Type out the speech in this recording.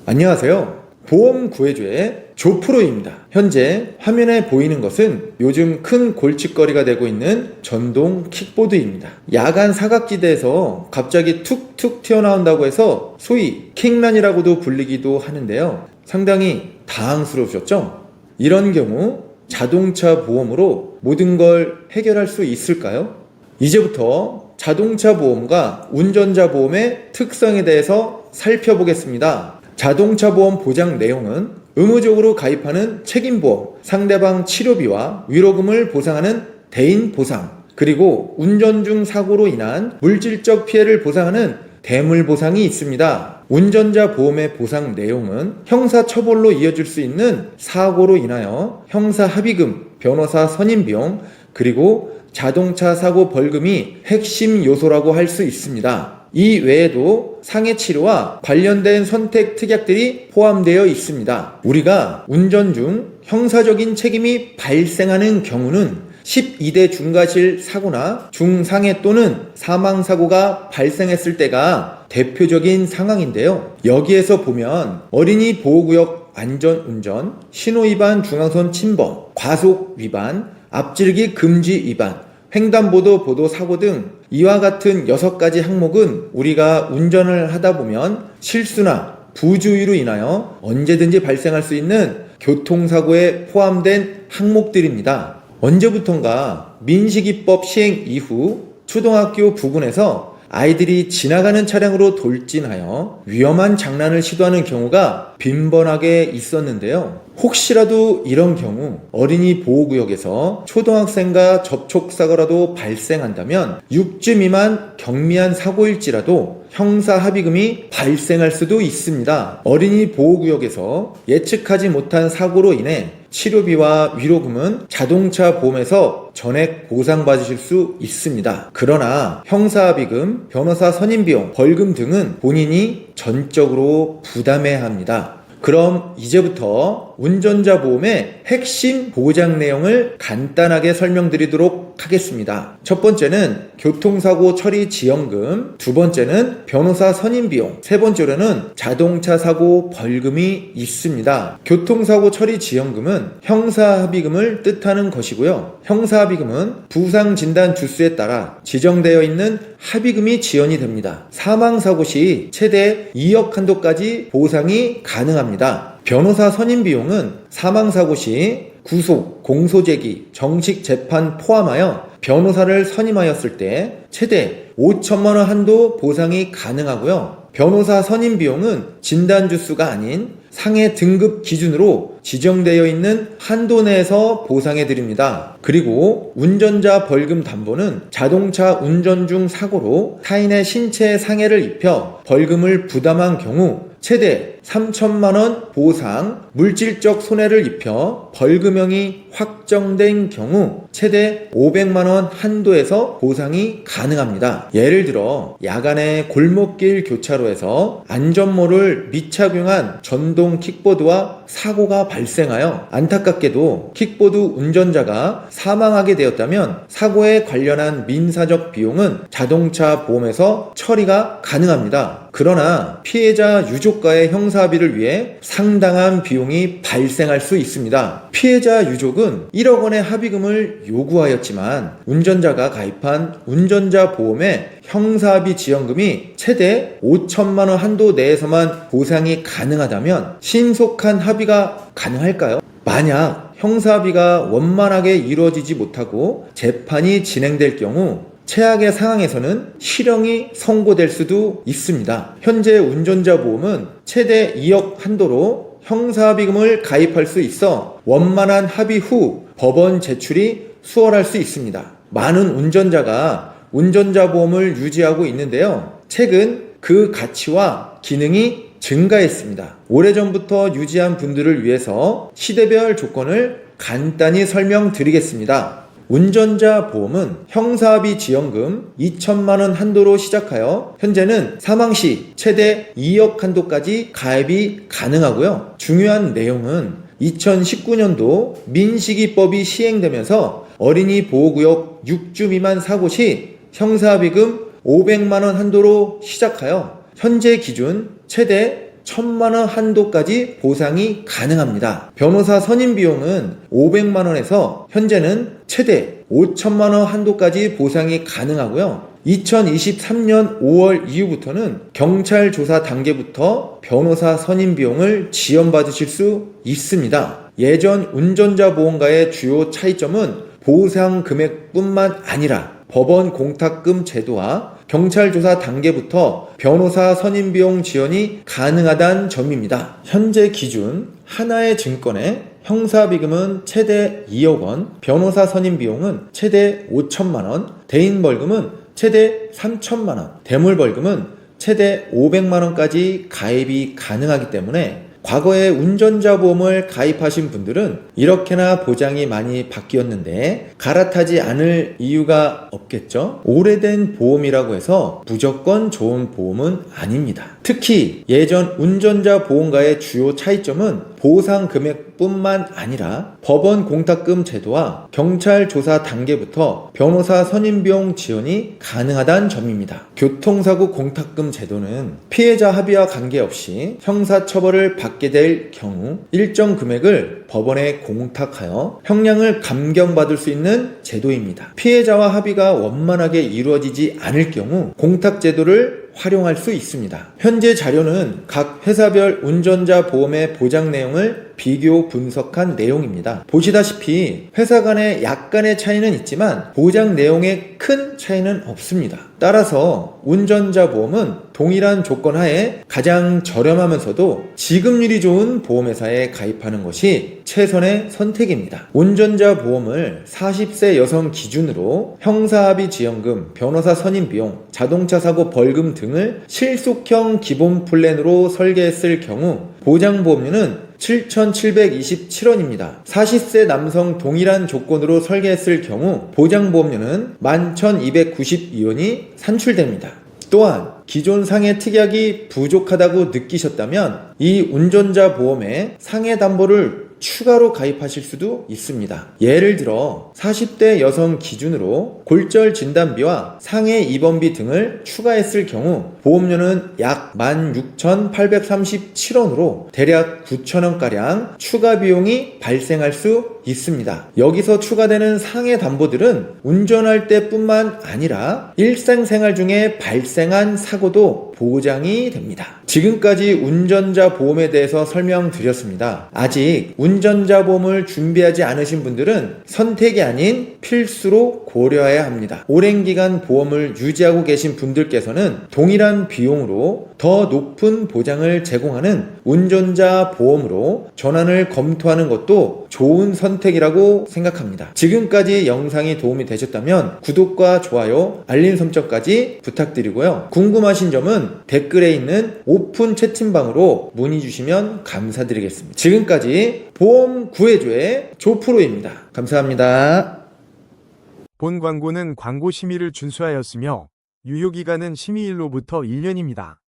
안녕하세요. 보험 구해줘의 조프로입니다. 현재 화면에 보이는 것은 요즘 큰 골칫거리가 되고 있는 전동 킥보드입니다. 야간 사각지대에서 갑자기 툭툭 튀어나온다고 해서 소위 킥런이라고도 불리기도 하는데요. 상당히 당황스러우셨죠? 이런 경우 자동차 보험으로 모든 걸 해결할 수 있을까요? 이제부터 자동차 보험과 운전자 보험의 특성에 대해서 살펴보겠습니다. 자동차 보험 보장 내용은 의무적으로 가입하는 책임보험, 상대방 치료비와 위로금을 보상하는 대인 보상, 그리고 운전 중 사고로 인한 물질적 피해를 보상하는 대물 보상이 있습니다. 운전자 보험의 보상 내용은 형사처벌로 이어질 수 있는 사고로 인하여 형사 합의금, 변호사 선임비용, 그리고 자동차 사고 벌금이 핵심 요소라고 할 수 있습니다. 이 외에도 상해치료와 관련된 선택 특약들이 포함되어 있습니다. 우리가 운전 중 형사적인 책임이 발생하는 경우는 12대 중과실 사고나 중상해 또는 사망사고가 발생했을 때가 대표적인 상황인데요. 여기에서 보면 어린이 보호구역 안전운전, 신호위반 중앙선 침범, 과속 위반, 앞지르기 금지 위반, 횡단보도 보도 사고 등 이와 같은 6가지 항목은 우리가 운전을 하다 보면 실수나 부주의로 인하여 언제든지 발생할 수 있는 교통사고에 포함된 항목들입니다. 언제부턴가 민식이법 시행 이후 초등학교 부근에서 아이들이 지나가는 차량으로 돌진하여 위험한 장난을 시도하는 경우가 빈번하게 있었는데요. 혹시라도 이런 경우 어린이 보호구역에서 초등학생과 접촉사고라도 발생한다면 6주 미만 경미한 사고일지라도 형사 합의금이 발생할 수도 있습니다. 어린이 보호구역에서 예측하지 못한 사고로 인해 치료비와 위로금은 자동차 보험에서 전액 보상받으실 수 있습니다. 그러나 형사합의금, 변호사 선임비용, 벌금 등은 본인이 전적으로 부담해야 합니다. 그럼 이제부터 운전자 보험의 핵심 보장 내용을 간단하게 설명드리도록 하겠습니다. 첫 번째는 교통사고 처리 지원금, 두 번째는 변호사 선임비용, 세 번째로는 자동차 사고 벌금이 있습니다. 교통사고 처리 지원금은 형사합의금을 뜻하는 것이고요. 형사합의금은 부상진단 주수에 따라 지정되어 있는 합의금이 지원이 됩니다. 사망사고 시 최대 2억 한도까지 보상이 가능합니다. 변호사 선임비용은 사망사고 시 구속, 공소제기, 정식 재판 포함하여 변호사를 선임하였을 때 최대 5천만 원 한도 보상이 가능하고요. 변호사 선임비용은 진단주수가 아닌 상해 등급 기준으로 지정되어 있는 한도 내에서 보상해드립니다. 그리고 운전자 벌금 담보는 자동차 운전 중 사고로 타인의 신체 상해를 입혀 벌금을 부담한 경우 최대 3천만 원 보상, 물질적 손해를 입혀 벌금형이 확정된 경우 최대 500만 원 한도에서 보상이 가능합니다. 예를 들어 야간에 골목길 교차로에서 안전모를 미착용한 전동 킥보드와 사고가 발생하여 안타깝게도 킥보드 운전자가 사망하게 되었다면 사고에 관련한 민사적 비용은 자동차 보험에서 처리가 가능합니다. 그러나 피해자 유족과의 형사합의를 위해 상당한 비용이 발생할 수 있습니다. 피해자 유족은 1억 원의 합의금을 요구하였지만 운전자가 가입한 운전자 보험의 형사합의 지원금이 최대 5천만 원 한도 내에서만 보상이 가능하다면 신속한 합의가 가능할까요? 만약 형사합의가 원만하게 이루어지지 못하고 재판이 진행될 경우 최악의 상황에서는 실형이 선고될 수도 있습니다. 현재 운전자 보험은 최대 2억 한도로 형사합의금을 가입할 수 있어 원만한 합의 후 법원 제출이 수월할 수 있습니다. 많은 운전자가 운전자 보험을 유지하고 있는데요. 최근 그 가치와 기능이 증가했습니다. 오래전부터 유지한 분들을 위해서 시대별 조건을 간단히 설명드리겠습니다. 운전자 보험은 형사합의 지원금 2천만 원 한도로 시작하여 현재는 사망시 최대 2억 한도까지 가입이 가능하고요. 중요한 내용은 2019년도 민식이법이 시행되면서 어린이 보호구역 6주 미만 사고 시 형사합의금 500만 원 한도로 시작하여 현재 기준 최대 1,000만원 한도까지 보상이 가능합니다. 변호사 선임 비용은 500만원에서 현재는 최대 5천만원 한도까지 보상이 가능하고요. 2023년 5월 이후부터는 경찰 조사 단계부터 변호사 선임 비용을 지원받으실 수 있습니다. 예전 운전자 보험과의 주요 차이점은 보상 금액뿐만 아니라 법원 공탁금 제도와 경찰 조사 단계부터 변호사 선임 비용 지원이 가능하다는 점입니다. 현재 기준 하나의 증권의 형사비금은 최대 2억 원, 변호사 선임 비용은 최대 5천만 원, 대인 벌금은 최대 3천만 원, 대물 벌금은 최대 500만 원까지 가입이 가능하기 때문에 과거에 운전자 보험을 가입하신 분들은 이렇게나 보장이 많이 바뀌었는데 갈아타지 않을 이유가 없겠죠? 오래된 보험이라고 해서 무조건 좋은 보험은 아닙니다. 특히 예전 운전자 보험과의 주요 차이점은 보상 금액뿐만 아니라 법원 공탁금 제도와 경찰 조사 단계부터 변호사 선임 비용 지원이 가능하다는 점입니다. 교통사고 공탁금 제도는 피해자 합의와 관계없이 형사처벌을 받게 될 경우 일정 금액을 법원에 공탁하여 형량을 감경받을 수 있는 제도입니다. 피해자와 합의가 원만하게 이루어지지 않을 경우 공탁 제도를 활용할 수 있습니다. 현재 자료는 각 회사별 운전자 보험의 보장 내용을 비교 분석한 내용입니다. 보시다시피 회사 간에 약간의 차이는 있지만 보장 내용에 큰 차이는 없습니다. 따라서 운전자 보험은 동일한 조건 하에 가장 저렴하면서도 지급률이 좋은 보험회사에 가입하는 것이 최선의 선택입니다. 운전자 보험을 40세 여성 기준으로 형사합의 지원금, 변호사 선임 비용, 자동차 사고 벌금 등을 실속형 기본 플랜으로 설계했을 경우 보장보험료는 7,727원입니다. 40세 남성 동일한 조건으로 설계했을 경우 보장보험료는 11,292원이 산출됩니다. 또한 기존 상해 특약이 부족하다고 느끼셨다면 이 운전자 보험에 상해 담보를 추가로 가입하실 수도 있습니다. 예를 들어 40대 여성 기준으로 골절 진단비와 상해 입원비 등을 추가했을 경우 보험료는 약 16,837원으로 대략 9,000원가량 추가 비용이 발생할 수 있습니다. 여기서 추가되는 상해 담보들은 운전할 때뿐만 아니라 일상생활 중에 발생한 사고도 보장이 됩니다. 지금까지 운전자 보험에 대해서 설명드렸습니다. 아직 운전자 보험을 준비하지 않으신 분들은 선택이 아닌 필수로 고려해야 합니다. 오랜 기간 보험을 유지하고 계신 분들께서는 동일한 비용으로 더 높은 보장을 제공하는 운전자 보험으로 전환을 검토하는 것도 좋은 선택이라고 생각합니다. 지금까지 영상이 도움이 되셨다면 구독과 좋아요, 알림 설정까지 부탁드리고요. 궁금하신 점은 댓글에 있는 오픈 채팅방으로 문의 주시면 감사드리겠습니다. 지금까지 보험 구해줘의 조프로입니다. 감사합니다. 본 광고는 광고 심의를 준수하였으며 유효기간은 심의일로부터 1년입니다.